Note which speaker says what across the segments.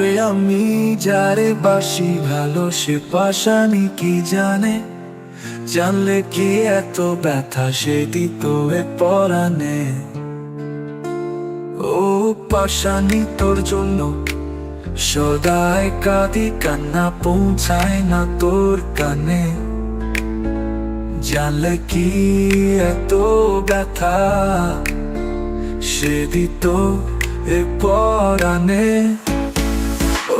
Speaker 1: ওরে আমি যারে বাসি ভালো সে পাশানি কি জানে, জানলে কি এত ব্যথা সে দিত এ পরাণে। ও পাশানি তোর জন্য সদাই কাঁদি, কান্না পৌঁছায় না তোর কানে, জানলে কি এত ব্যথা সে দিত এ পরাণে।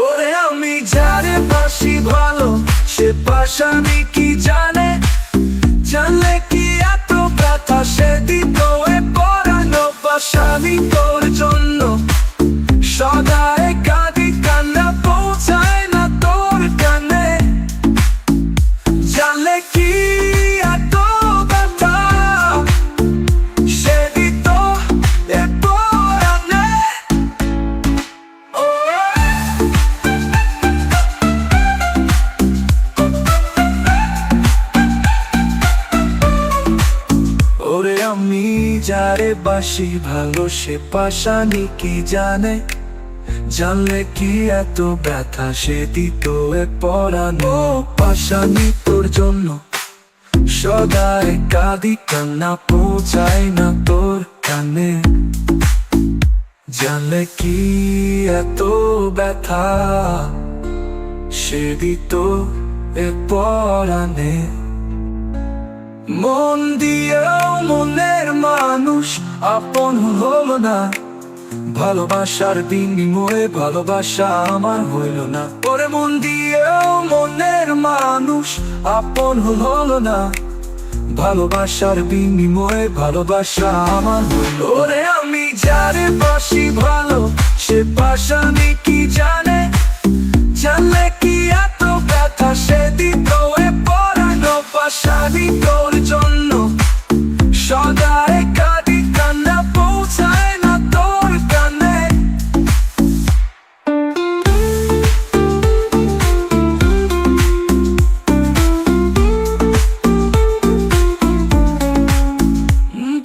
Speaker 1: ওরে আমি যারে বাসি ভালো সে পাশানি কি জানে, জানলে কি এত ব্যথা সে দিত এ পরাণে। পাশানি তোর জন্য সদাই কাঁদি, কান্না পৌঁছায় না তোর কানে, জানলে কি এত ব্যথা সে দিত এ পরাণে। ওরে আমি যারে বাসি ভালো সে পাশানি কি জানে, জানলে কি এত ব্যথা সে দিত এ পরাণে। পাশানি তোর জন্য সদাই কাঁদি, কান্না পৌঁছায় না তোর কানে, জানলে কি এত ব্যথা সে দিত এ পরাণে। মন দিয়েও মনের মানুষ আপন হলো না, ভালোবাসার বিনিময়ে ভালোবাসা আমার হইল না। ওরে মন দিয়েও মনের মানুষ আপন হলো না, ভালোবাসার বিনিময়ে ভালোবাসা আমার হইল। ওরে আমি যারে বাসি ভালো সে পাশানি কি জানে, জানলে কি এত ব্যথা সে দিত এ পরাণে। পাশানি তোর জন্য সদাই কাঁদি, কান্না পৌঁছায় না তোর কানে।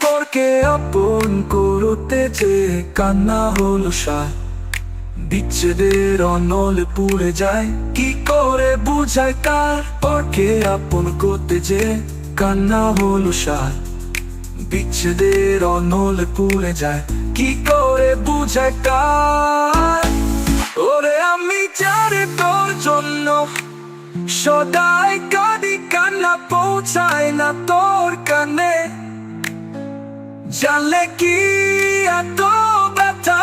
Speaker 1: পরকে আপন করতে যে কান্না হলো সায়, বিচ্ছেদের অনলে পুড়ে যায় কি করে বুঝায় কার। পরকে আপন করতে যে কান্না হলো সায়, বিচ্ছেদের অনলে পুড়ে যায় কি করে বুঝায় কার। ওরে আমি যারে তোর জন্য সদাই কাঁদি, কান্না পৌঁছায় না তোর কানে, জানলে কি এত ব্যথা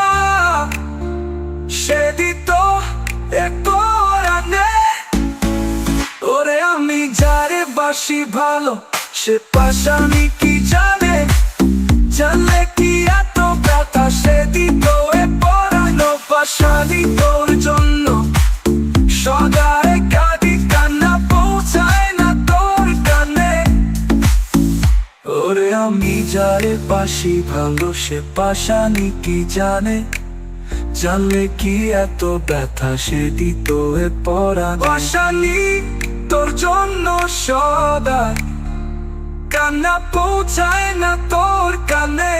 Speaker 1: সে দিত এ পরাণে। ওরে আমি যারে বাসি ভালো সে পাশানি কি জানে, জানলে কি এত ব্যথা সে দিত এ পরাণে। পাশানি তোর জন্য সদাই কাঁদি, কান্না পৌঁছায় না তোর কানে। ওরে আমি যারে বাসি ভালো সে পাশানি কি জানে, জানলে কি এত ব্যথা সে দিত এ পরাণে। পাশানি তোর জন্য সদাই কান্না পৌঁছায় না তোর কানে।